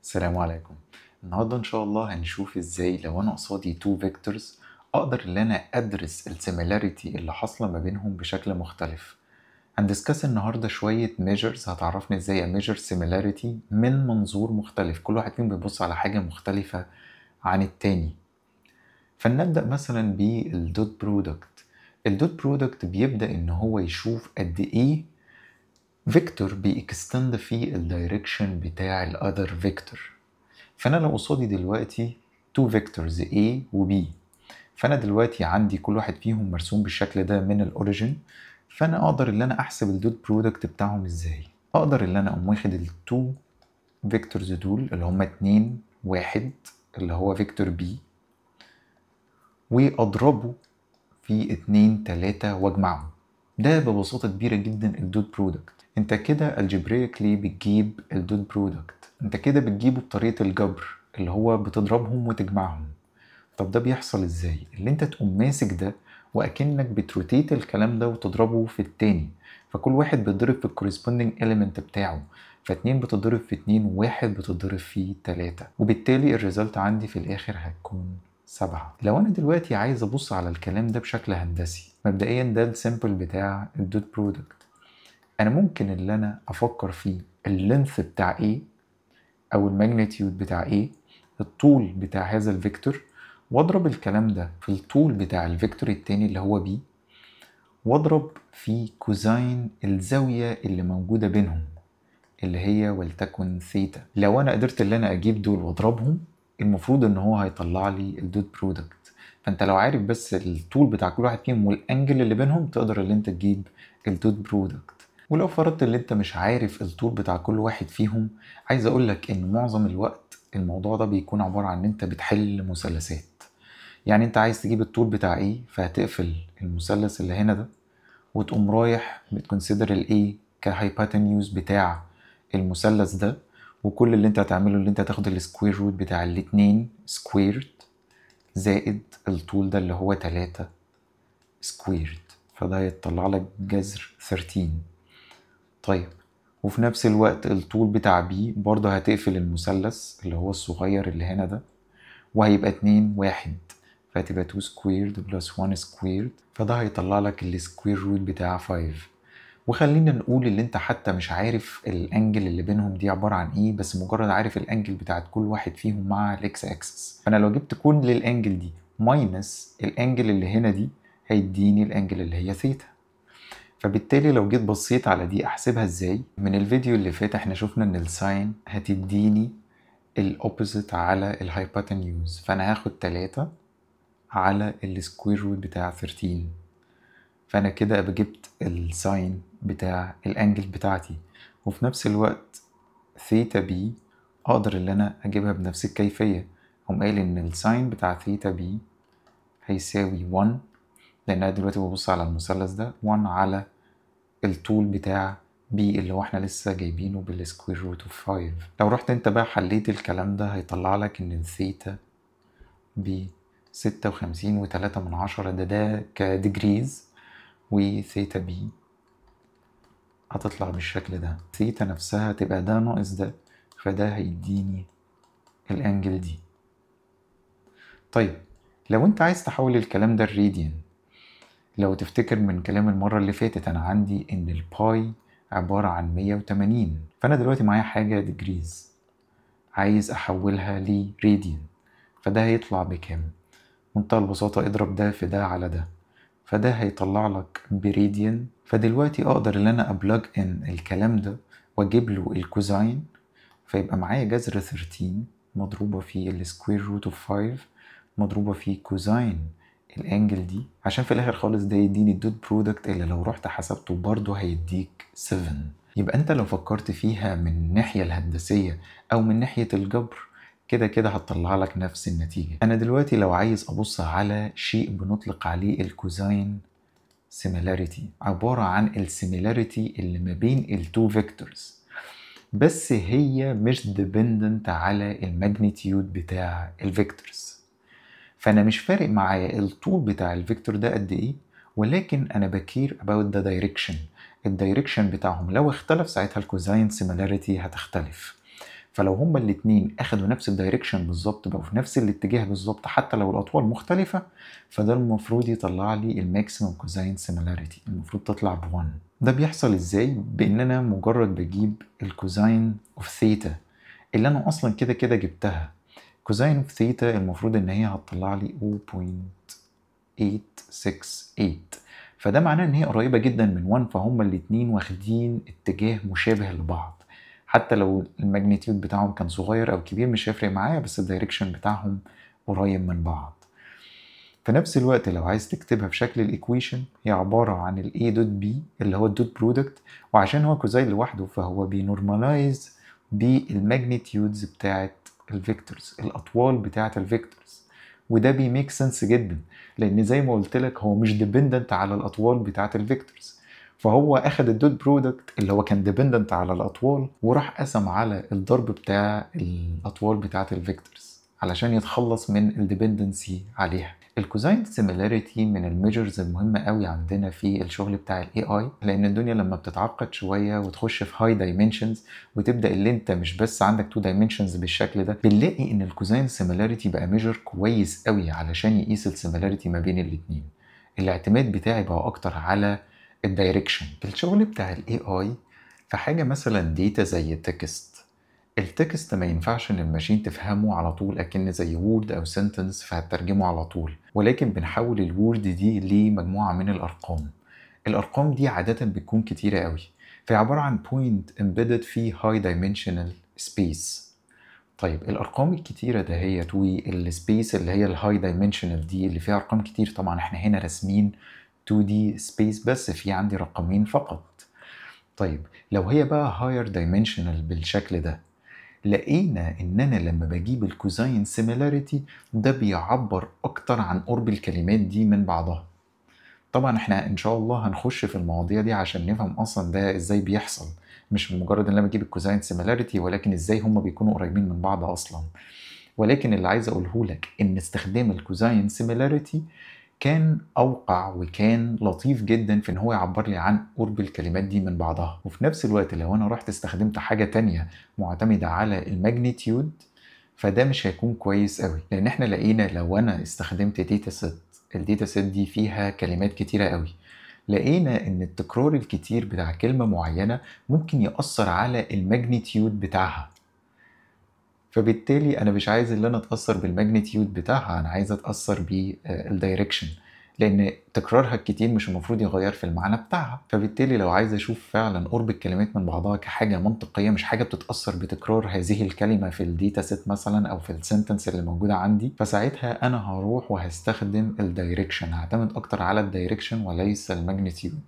السلام عليكم. النهاردة إن شاء الله هنشوف إزاي لو أنا قصادي two vectors أقدر إن أنا أدرس السيميلاريتي اللي حاصلة ما بينهم بشكل مختلف. هندسكس النهاردة شوية measures هتعرفني إزاي measure similarity من منظور مختلف، كل واحد فيهم بيبص على حاجة مختلفة عن التاني. فلنبدأ مثلا بالدوت برودكت. الدوت برودكت بيبدأ إن هو يشوف قد إيه فيكتور بيكستند في الدايركشن بتاع الأذر فيكتور. فأنا لو قصادي دلوقتي two vectors A و B، فأنا دلوقتي عندي كل واحد فيهم مرسوم بالشكل ده من الأوريجين، فأنا أقدر إن أنا أحسب الدوت برودكت بتاعهم إزاي؟ أقدر إن أنا أقوم واخد التو فيكتورز دول اللي هما 2 1 اللي هو فيكتور B، وأضربه في 2 3 وأجمعهم. ده ببساطة كبيرة جدا الدوت برودكت. انت كده الجبريكلي بتجيب الدوت برودكت، انت كده بتجيبه بطريقة الجبر اللي هو بتضربهم وتجمعهم. طب ده بيحصل ازاي؟ اللي انت تقوم ماسك ده واكنك بتروتيت الكلام ده وتضربه في التاني، فكل واحد بيتضرب في الكورسبوندينج element بتاعه، فاتنين بتضرب في اتنين وواحد بتضرب في تلاتة، وبالتالي الريزلت عندي في الاخر هتكون 7. لو انا دلوقتي عايز ابص على الكلام ده بشكل هندسي، مبدئيا ده السيمبل بتاع الدوت برودكت. انا ممكن اللي انا افكر فيه اللينث بتاع ايه او الماجنتيود بتاع ايه، الطول بتاع هذا الفيكتور، واضرب الكلام ده في الطول بتاع الفيكتور التاني اللي هو بي، واضرب في كوزين الزاوية اللي موجودة بينهم اللي هي ولتكن ثيتا. لو انا قدرت ان انا اجيب دول واضربهم، المفروض ان هو هيطلع لي الدوت برودكت. فانت لو عارف بس الطول بتاع كل واحد فيهم والانجل اللي بينهم تقدر ان انت تجيب الدوت برودكت. ولو فرضت ان انت مش عارف الطول بتاع كل واحد فيهم، عايز اقولك ان معظم الوقت الموضوع ده بيكون عبارة عن ان انت بتحل مثلثات. يعني انت عايز تجيب الطول بتاع ايه، فهتقفل المثلث اللي هنا ده وتقوم رايح بتكونسيدر الايه كهايباتنيوز بتاع المثلث ده، وكل اللي انت هتعمله اللي انت هتاخد السكوير روت بتاع الاتنين سكويرد زائد الطول ده اللي هو 3 سكويرد، فده هيطلع لك جذر 13. طيب، وفي نفس الوقت الطول بتاع بي برضه هتقفل المثلث اللي هو الصغير اللي هنا ده، وهيبقى 2 1، فهتبقى 2 سكويرد بلس 1 سكويرد، فده هيطلع لك السكوير روت بتاع 5. وخلينا نقول اللي انت حتى مش عارف الانجل اللي بينهم دي عبارة عن ايه، بس مجرد عارف الانجل بتاعت كل واحد فيهم مع الاكس اكسس، فانا لو جبت كل الانجل دي ماينس الانجل اللي هنا دي هيديني الانجل اللي هي ثيتا. فبالتالي لو جيت بصيت على دي احسبها ازاي، من الفيديو اللي فات احنا شفنا ان الساين هتديني الاوبوزيت على الهايبوتنيوز، فانا هاخد 3 على السكوير روت بتاع 13، فانا كده ابقى جبت الساين بتاع الانجل بتاعتي. وفي نفس الوقت ثيتا بي اقدر ان انا اجيبها بنفس الكيفية، هم قايل ان الساين بتاع ثيتا بي هيساوي 1، لان انا دلوقتي ببص على المثلث ده 1 على الطول بتاع بي اللي هو احنا لسه جايبينه بالسكوير روت اوف 5. لو رحت انت بقى حليت الكلام ده هيطلع لك ان الثيتا ب 56.3 ده كديجريز، وثيتا بي هتطلع بالشكل ده، ثيتا نفسها تبقى ده ناقص ده، فده هيديني الانجل دي. طيب، لو انت عايز تحول الكلام ده الراديان، لو تفتكر من كلام المرة اللي فاتت انا عندي ان الباي عبارة عن 180، فانا دلوقتي معايا حاجة ديجريز عايز احولها لراديان، فده هيطلع بكام؟ منتهى البساطة اضرب ده في ده على ده، فده هيطلع لك براديان. فدلوقتي اقدر ان انا ابلاج ان الكلام ده واجيب له الكوزاين، فيبقى معايا جذر 13 مضروبة في السكوير روت اوف 5 مضروبة في كوزاين الانجل دي، عشان في الاخر خالص ده يديني الدوت برودكت اللي لو رحت حسبته برضه هيديك 7. يبقى انت لو فكرت فيها من الناحية الهندسية او من ناحية الجبر كده كده هتطلع لك نفس النتيجة. انا دلوقتي لو عايز ابص على شيء بنطلق عليه الكوزاين سيميلاريتي، عبارة عن السيميلاريتي اللي ما بين التو فيكتورز، بس هي مش ديبندنت على الماجنتيود بتاع الفيكتورز. فانا مش فارق معايا الطول بتاع الفيكتور ده قد ايه، ولكن انا بكير about the direction. الدايركشن بتاعهم لو اختلف ساعتها الكوزاين سيميلاريتي هتختلف. فلو هما الاتنين اخدوا نفس الدايركشن بالظبط، بقوا في نفس الاتجاه بالظبط حتى لو الاطوال مختلفة، فده المفروض يطلع لي الماكسيمم كوزاين سيميلاريتي، المفروض تطلع ب1. ده بيحصل ازاي؟ بان انا مجرد بجيب الكوزاين اوف ثيتا اللي انا اصلا كده كده جبتها. كوزاين اوف ثيتا المفروض ان هي هتطلع لي 0.868، فده معناه ان هي قريبة جدا من 1، فهما الاتنين واخدين اتجاه مشابه لبعض. حتى لو الماجنتيود بتاعهم كان صغير او كبير مش هيفرق معايا، بس الدايركشن بتاعهم قريب من بعض. في نفس الوقت لو عايز تكتبها في شكل الايكويشن، هي عبارة عن ال A دوت B اللي هو الدوت برودكت، وعشان هو كوزاين لوحده فهو بينورمالايز بالماجنتيودز بتاعت الفيكتورز، الاطوال بتاعت الفيكتورز. وده بيميك سنس جدا، لان زي ما قلت لك هو مش ديبندنت على الاطوال بتاعت الفيكتورز، فهو اخد الدوت برودكت اللي هو كان ديبندنت على الاطوال وراح قسم على الضرب بتاع الاطوال بتاعت الفيكتورز علشان يتخلص من الديبندنسي عليها. الكوزاين سيميلاريتي من الميجرز المهمه قوي عندنا في الشغل بتاع الاي اي، لان الدنيا لما بتتعقد شويه وتخش في هاي دايمنشنز وتبدا اللي انت مش بس عندك 2 دايمنشنز بالشكل ده، بنلاقي ان الكوزاين سيميلاريتي بقى ميجر كويس قوي علشان يقيس السيميلاريتي ما بين الاثنين. الاعتماد بتاعي بقى اكتر على الدايركشن. الشغل بتاع الاي اي في حاجه مثلا ديتا زي التكست. التكست ما ينفعش ان الماشين تفهمه على طول اكن زي وورد او سنتنس فهترجمه على طول، ولكن بنحول الوورد دي لمجموعة من الارقام. الارقام دي عادة بتكون كتيرة قوي، فهي عبارة عن بوينت embedded في high dimensional space. طيب الارقام الكتيرة دهيت والسبيس اللي هي الهاي دايمنشنال دي اللي فيها ارقام كتير، طبعا احنا هنا راسمين 2D space بس في عندي رقمين فقط. طيب لو هي بقى higher dimensional بالشكل ده، لقينا ان انا لما بجيب الكوزاين سيميلاريتي ده بيعبر اكتر عن قرب الكلمات دي من بعضها. طبعا احنا ان شاء الله هنخش في المواضيع دي عشان نفهم اصلا ده ازاي بيحصل، مش مجرد ان انا بجيب الكوزاين سيميلاريتي ولكن ازاي هما بيكونوا قريبين من بعض اصلا. ولكن اللي عايز اقوله لك ان استخدام الكوزاين سيميلاريتي كان اوقع وكان لطيف جدا في ان هو يعبر لي عن قرب الكلمات دي من بعضها. وفي نفس الوقت لو انا رحت استخدمت حاجة تانية معتمدة على الماجنتيود فده مش هيكون كويس قوي، لان احنا لقينا لو انا استخدمت داتا سيت، الداتا سيت دي فيها كلمات كتيرة قوي، لقينا ان التكرار الكتير بتاع كلمة معينة ممكن يأثر على الماجنتيود بتاعها. فبالتالي انا مش عايز اللي انا اتاثر بالماجنتيود بتاعها، انا عايز اتاثر بالدايركشن، لان تكرارها الكتير مش المفروض يغير في المعنى بتاعها. فبالتالي لو عايز اشوف فعلا قرب الكلمات من بعضها كحاجه منطقيه، مش حاجه بتتاثر بتكرار هذه الكلمه في الداتا سيت مثلا او في السنتنس اللي موجوده عندي، فساعتها انا هروح وهستخدم الدايركشن، هعتمد اكتر على الدايركشن وليس الماجنتيود.